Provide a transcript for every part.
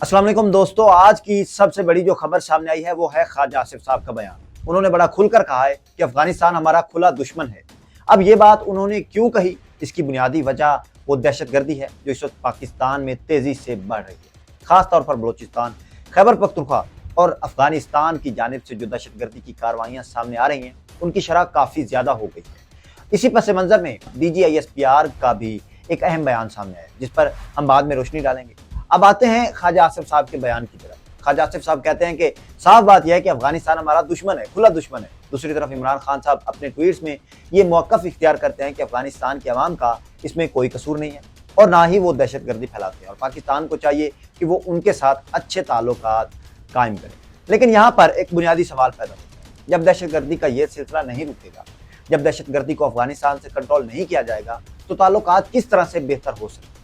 अस्सलाम वालेकुम दोस्तों, आज की सबसे बड़ी जो खबर सामने आई है वो है ख्वाजा आसिफ साहब का बयान। उन्होंने बड़ा खुलकर कहा है कि अफगानिस्तान हमारा खुला दुश्मन है। अब ये बात उन्होंने क्यों कही, इसकी बुनियादी वजह वो दहशतगर्दी है जो इस वक्त पाकिस्तान में तेजी से बढ़ रही है। खास तौर पर बलोचिस्तान, खैबर पख्तूनख्वा और अफगानिस्तान की जानिब से जो दहशतगर्दी की कार्रवाइयाँ सामने आ रही हैं उनकी शरह काफ़ी ज़्यादा हो गई है। इसी पस मंज़र में DGISPR का भी एक अहम बयान सामने आया जिस पर हम बाद में रोशनी डालेंगे। अब आते हैं ख्वाजा आसिफ साहब के बयान की तरफ। ख्वाजा आसिफ साहब कहते हैं कि साफ बात यह है कि अफगानिस्तान हमारा दुश्मन है, खुला दुश्मन है। दूसरी तरफ इमरान खान साहब अपने ट्वीट्स में ये मौक़िफ़ इख्तियार करते हैं कि अफगानिस्तान के अवाम का इसमें कोई कसूर नहीं है और ना ही वो दहशतगर्दी फैलाते हैं और पाकिस्तान को चाहिए कि वो उनके साथ अच्छे ताल्लुकात कायम करे। लेकिन यहाँ पर एक बुनियादी सवाल पैदा होता है, जब दहशतगर्दी का ये सिलसिला नहीं रुकेगा, जब दहशतगर्दी को अफगानिस्तान से कंट्रोल नहीं किया जाएगा तो ताल्लुकात किस तरह से बेहतर हो सकते हैं।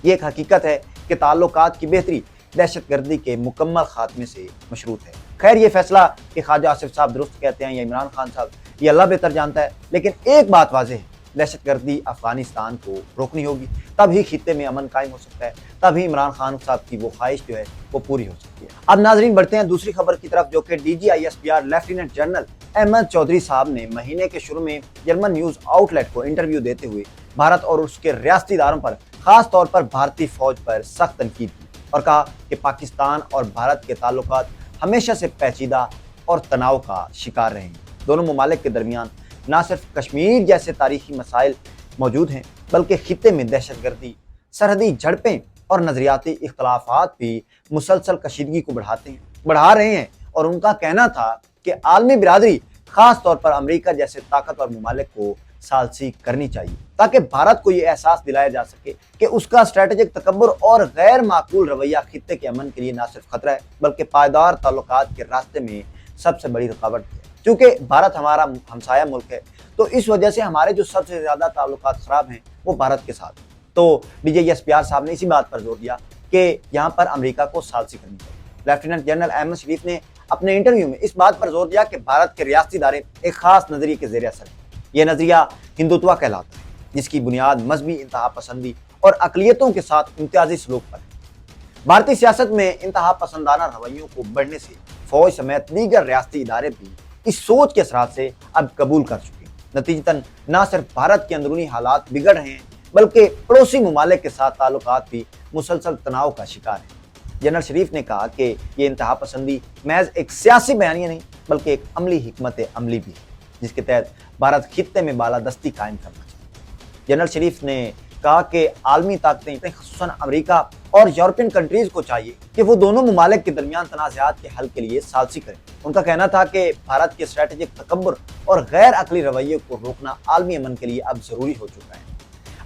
ये एक हकीकत है कि ताल्लुकात की बेहतरी दहशतगर्दी के मुकम्मल खात्मे से मशरूत है। खैर, ये फैसला कि ख्वाजा आसिफ साहब दुरुस्त कहते हैं या इमरान खान साहब, ये अल्लाह बेहतर जानता है। लेकिन एक बात वाज़ेह है, दहशतगर्दी अफगानिस्तान को रोकनी होगी, तभी खित्ते में अमन कायम हो सकता है, तभी इमरान खान साहब की वो ख्वाहिश जो है वो पूरी हो सकती है। अब नाजरीन बढ़ते हैं दूसरी खबर की तरफ, जो कि DGISPR lieutenant general Ahmad Chaudhry साहब ने महीने के शुरू में जर्मन न्यूज़ आउटलेट को इंटरव्यू देते हुए भारत और उसके रियासती इदारों पर, खास तौर पर भारतीय फौज पर सख्त तनकीद की और कहा कि पाकिस्तान और भारत के ताल्लुकात हमेशा से पेचीदा और तनाव का शिकार रहे हैं। दोनों ममालिक के दरमियान न सिर्फ कश्मीर जैसे तारीखी मसाइल मौजूद हैं, बल्कि खित्ते में दहशतगर्दी, सरहदी झड़पें और नजरियाती इख्तलाफात भी मुसलसल कशीदगी को बढ़ा रहे हैं। और उनका कहना था कि आलमी बिरादरी, खास तौर पर अमेरिका जैसे ताकतवर ममालिक को सालसी करनी चाहिए ताकि भारत को ये एहसास दिलाया जा सके कि उसका स्ट्रेटेजिक तकब्बुर और गैर माकूल रवैया खित्ते के अमन के लिए न सिर्फ खतरा है बल्कि पायदार ताल्लुकात के रास्ते में सबसे बड़ी रुकावट है। क्योंकि भारत हमारा हमसाया मुल्क है तो इस वजह से हमारे जो सबसे ज़्यादा ताल्लुकात ख़राब हैं वो भारत के साथ। तो DGISPR साहब ने इसी बात पर जोर दिया कि यहाँ पर अमेरिका को सालसी करनी चाहिए। लेफ्टिनेंट जनरल अहमद शरीफ ने अपने इंटरव्यू में इस बात पर जोर दिया कि भारत के रियासती इदारे एक खास नज़रिए के ज़ेर असर है। यह नज़रिया हिंदुत्व कहलाता है, जिसकी बुनियाद मजहबी इंतहा पसंदी और अक़लियतों के साथ इम्तियाजी सलूक पर है। भारतीय सियासत में इंतहा पसंदाना रवैयों को बढ़ने से फौज समेत दीगर रियासती इदारे भी इस सोच के असरात से अब कबूल कर चुके हैं। नतीजतन न सिर्फ भारत के अंदरूनी हालात बिगड़ रहे हैं बल्कि पड़ोसी ममालिक के साथ ताल्लुकात भी मुसलसल तनाव का शिकार है। जनरल शरीफ ने कहा कि ये इंतहा पसंदी महज एक सियासी बयानिया नहीं बल्कि एक अमली हिकमत अमली भी है जिसके तहत भारत खित्ते में बालादस्ती कायम करना चाहिए। जनरल शरीफ ने कहा कि आलमी ताकतें, ख़ुसूसन अमेरिका और यूरोपियन कंट्रीज़ को चाहिए कि वो दोनों ममालिक के दरमियान तनाज़ात के हल के लिए सालसी करें। उनका कहना था कि भारत के स्ट्रेटेजिक तकब्बुर और गैर अक़ली रवैये को रोकना आलमी अमन के लिए अब ज़रूरी हो चुका है।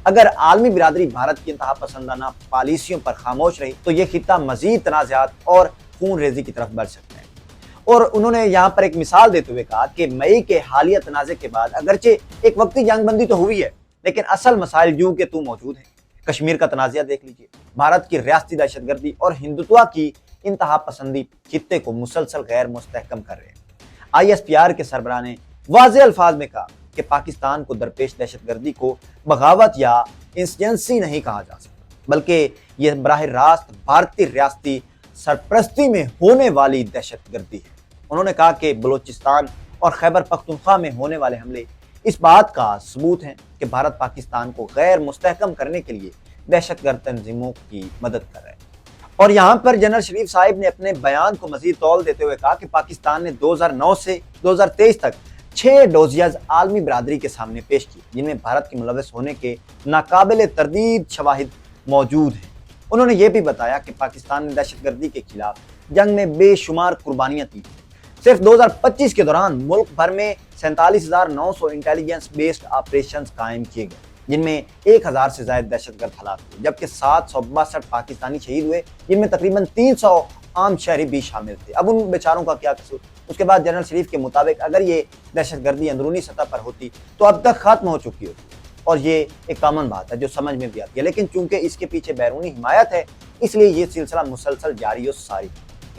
अगर आलमी बिरादरी भारत की इंतहा पसंदाना पॉलिसियों पर खामोश रही तो ये खित्ता मज़ीद तनाज़ात और खून रेजी की तरफ बढ़ सकता है। और उन्होंने यहाँ पर एक मिसाल देते हुए कहा कि मई के हालिया तनाज़े के बाद अगरचे एक वक्ती जंगबंदी तो हुई है लेकिन असल मसाइल यूं के तू मौजूद हैं। कश्मीर का तनाज़ा देख लीजिए, भारत की रियासती दहशतगर्दी और हिंदुत्व की इंतहा पसंदी खित्ते को मुसलसल गैर मुस्तहकम कर रहे हैं। ISPR के सरबराह ने वाज़ेह अल्फाज में कहा कि पाकिस्तान को दरपेश दहशतगर्दी को बगावत या इंसर्जेंसी नहीं कहा जा सकता बल्कि यह बराह रास्त भारतीय रियासती सरपरस्ती में होने वाली दहशतगर्दी है। उन्होंने कहा कि बलोचिस्तान और खैबर पख्तूनख्वा में होने वाले हमले इस बात का सबूत हैं कि भारत पाकिस्तान को गैर मुस्तहकम करने के लिए दहशतगर्द तंजीमों की मदद कर रहा है। और यहाँ पर जनरल शरीफ साहिब ने अपने बयान को मजीद तौल देते हुए कहा कि पाकिस्तान ने 2009 से 2023 तक 6 डोजियाज आलमी बिरादरी के सामने पेश किए जिनमें भारत के मुलव्वस होने के नाकाबिल तरदीद शवाहिद मौजूद हैं। उन्होंने ये भी बताया कि पाकिस्तान ने दहशतगर्दी के खिलाफ जंग में बेशुमार कुर्बानियाँ दी। सिर्फ 2025 के दौरान मुल्क भर में 47,900 इंटेलिजेंस बेस्ड ऑपरेशंस कायम किए गए जिनमें 1000 से ज़्यादा दहशतगर्द हलाक हुए जबकि 762 पाकिस्तानी शहीद हुए जिनमें तकरीबन 300 आम शहरी भी शामिल थे। अब उन बेचारों का क्या कसूर। उसके बाद जनरल शरीफ के मुताबिक अगर ये दहशतगर्दी अंदरूनी सतह पर होती तो अब तक खत्म हो चुकी होती और ये एक कॉमन बात है जो समझ में भी आती है। लेकिन चूंकि इसके पीछे बैरूनी हिमायत है इसलिए ये सिलसिला मुसलसल जारी और सारी।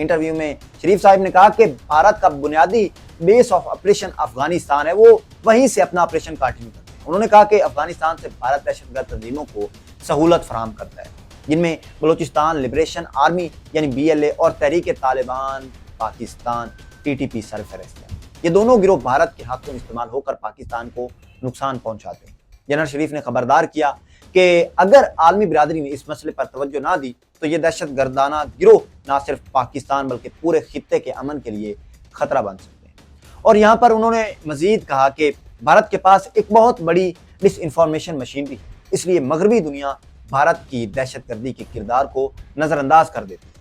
इंटरव्यू में शरीफ साहब ने कहा कि भारत का बुनियादी बेस ऑफ ऑपरेशन अफगानिस्तान है, वो वहीं से अपना ऑपरेशन कंटिन्यू करते हैं। उन्होंने कहा कि अफगानिस्तान से भारत दहशतगर्द तंजीमों को सहूलत फराहम करता है جن میں بلوچستان لبریشن آرمی یعنی BLA اور تحریک طالبان پاکستان TTP سرفہرست ہیں۔ یہ دونوں گروہ بھارت کے ہاتھوں استعمال ہو کر پاکستان کو نقصان پہنچاتے ہیں۔ جنرل شریف نے خبردار کیا کہ اگر عالمی برادری نے اس مسئلے پر توجہ نہ دی تو یہ دہشت گردانہ گروہ نہ صرف پاکستان بلکہ پورے خطے کے امن کے لیے خطرہ بن سکتے ہیں۔ اور یہاں پر انہوں نے مزید کہا کہ بھارت کے پاس ایک بہت بڑی ڈس انفارمیشن مشینری ہے، اس لیے مغربی دنیا بھارت کی دہشت گردی کے کردار کو نظر انداز کر دیتی ہے۔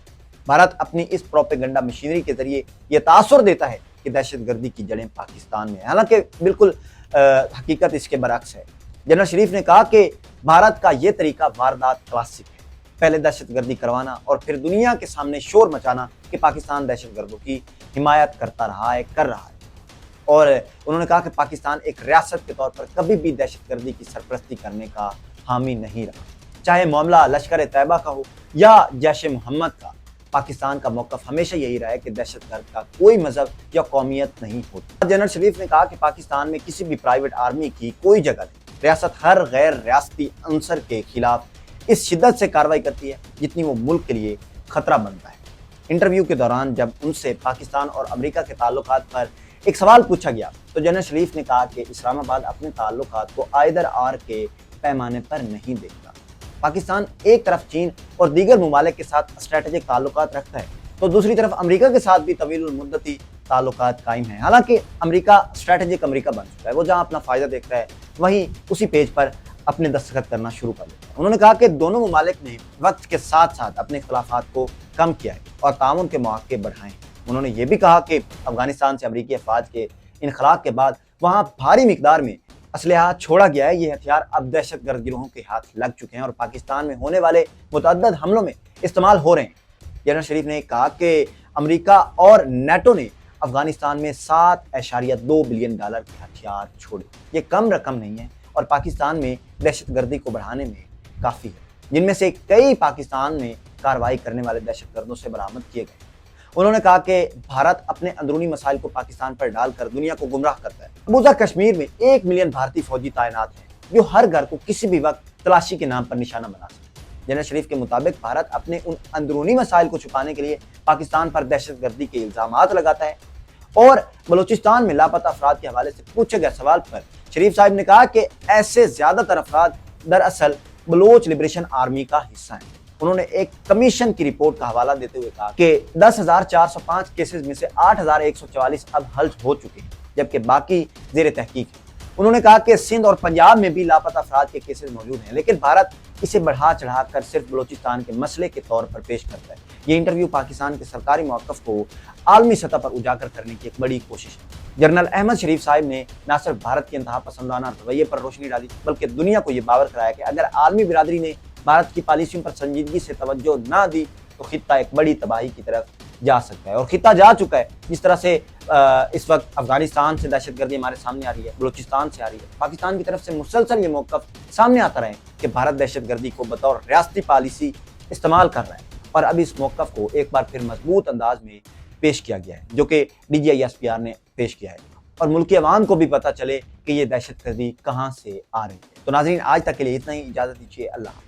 بھارت اپنی اس پروپیگنڈا مشینری کے ذریعے یہ تاثر دیتا ہے کہ دہشت گردی کی جڑیں پاکستان میں ہیں، حالانکہ بالکل حقیقت اس کے برعکس ہے۔ جنرل شریف نے کہا کہ بھارت کا یہ طریقہ واردات کلاسک ہے، پہلے دہشت گردی کروانا اور پھر دنیا کے سامنے شور مچانا کہ پاکستان دہشت گردوں کی حمایت کرتا رہا ہے، کر رہا ہے۔ اور انہوں نے کہا کہ پاکستان ایک ریاست کے طور پر کبھی بھی دہشت گردی کی سرپرستی کرنے کا حامی نہیں رہا، چاہے معاملہ لشکر طیبہ کا ہو یا جیش محمد کا۔ پاکستان کا موقف ہمیشہ یہی رہا ہے کہ دہشت گرد کا کوئی مذہب یا قومیت نہیں ہوتی۔ جنرل شریف نے کہا کہ پاکستان میں کسی بھی پرائیویٹ آرمی کی کوئی جگہ نہیں، ریاست ہر غیر ریاستی عنصر کے خلاف اس شدت سے کارروائی کرتی ہے جتنی وہ ملک کے لیے خطرہ بنتا ہے۔ انٹرویو کے دوران جب ان سے پاکستان اور امریکہ کے تعلقات پر ایک سوال پوچھا گیا تو جنرل شریف نے کہا کہ اسلام آباد اپنے تعلقات کو آئدر آر کے پیمانے پر نہیں دیکھتا۔ پاکستان ایک طرف چین اور دیگر ممالک کے ساتھ اسٹریٹجک تعلقات رکھتا ہے تو دوسری طرف امریکہ کے ساتھ بھی طویل المدتی تعلقات قائم ہیں۔ حالانکہ امریکہ اسٹریٹجک امریکہ بن چکا ہے، وہ جہاں اپنا فائدہ دیکھتا ہے وہیں اسی پیج پر اپنے دستخط کرنا شروع کر دیتا ہے۔ انہوں نے کہا کہ دونوں ممالک نے وقت کے ساتھ ساتھ اپنے اختلافات کو کم کیا ہے اور تعاون کے مواقع بڑھائے ہیں۔ انہوں نے یہ بھی کہا کہ افغانستان سے امریکی افواج کے انخلاء کے بعد وہاں بھاری مقدار میں اسلحہ چھوڑا گیا ہے، یہ ہتھیار اب دہشت گرد گروہوں کے ہاتھ لگ چکے ہیں اور پاکستان میں ہونے والے متعدد حملوں میں استعمال ہو رہے ہیں۔ جنرل شریف نے کہا کہ امریکہ اور نیٹو نے افغانستان میں $7.2 بلین کے ہتھیار چھوڑے، یہ کم رقم نہیں ہے اور پاکستان میں دہشت گردی کو بڑھانے میں کافی ہے، جن میں سے کئی پاکستان میں کارروائی کرنے والے دہشت گردوں سے برآمد کیے گئے۔ انہوں نے کہا کہ بھارت اپنے اندرونی مسائل کو پاکستان پر ڈال کر دنیا کو گمراہ کرتا ہے۔ مقبوضہ کشمیر میں 1 ملین بھارتی فوجی تعینات ہیں جو ہر گھر کو کسی بھی وقت تلاشی کے نام پر نشانہ بنا سکتے ہیں۔ جنرل شریف کے مطابق بھارت اپنے ان اندرونی مسائل کو چھپانے کے لیے پاکستان پر دہشت گردی کے الزامات لگاتا ہے۔ اور بلوچستان میں لاپتہ افراد کے حوالے سے پوچھے گئے سوال پر شریف صاحب نے کہا کہ ایسے زیادہ تر افراد دراصل بلوچ لبریشن آرمی کا حصہ ہیں۔ انہوں نے ایک کمیشن کی رپورٹ کا حوالہ دیتے ہوئے کہا کہ 10,405 کیسز میں سے 8,144 اب حل ہو چکے ہیں جبکہ باقی زیر تحقیق ہیں۔ انہوں نے کہا کہ سندھ اور پنجاب میں بھی لاپتہ افراد کے کیسز موجود ہیں لیکن بھارت اسے بڑھا چڑھا کر صرف بلوچستان کے مسئلے کے طور پر پیش کرتا ہے۔ یہ انٹرویو پاکستان کے سرکاری موقف کو عالمی سطح پر اجاگر کرنے کی ایک بڑی کوشش ہے۔ جنرل احمد شریف صاحب نے نہ صرف بھارت کے انتہا پسندانہ رویے پر روشنی ڈالی بلکہ دنیا کو یہ باور کرایا کہ اگر عالمی برادری نے بھارت کی پالیسیوں پر سنجیدگی سے توجہ نہ دی تو خطہ ایک بڑی تباہی کی طرف جا سکتا ہے، اور خطہ جا چکا ہے۔ جس طرح سے اس وقت افغانستان سے دہشت گردی ہمارے سامنے آ رہی ہے، بلوچستان سے آ رہی ہے، پاکستان کی طرف سے مسلسل یہ موقف سامنے آتا رہے کہ بھارت دہشت گردی کو بطور ریاستی پالیسی استعمال کر رہا ہے، اور اب اس موقف کو ایک بار پھر مضبوط انداز میں پیش کیا گیا ہے جو کہ DGISPR نے پیش کیا ہے، اور ملکی عوام کو بھی پتہ چلے کہ یہ دہشت گردی کہاں سے آ رہی ہے۔ تو ناظرین، آج تک کے لیے اتنا ہی، اجازت دیجیے، اللہ حافظ۔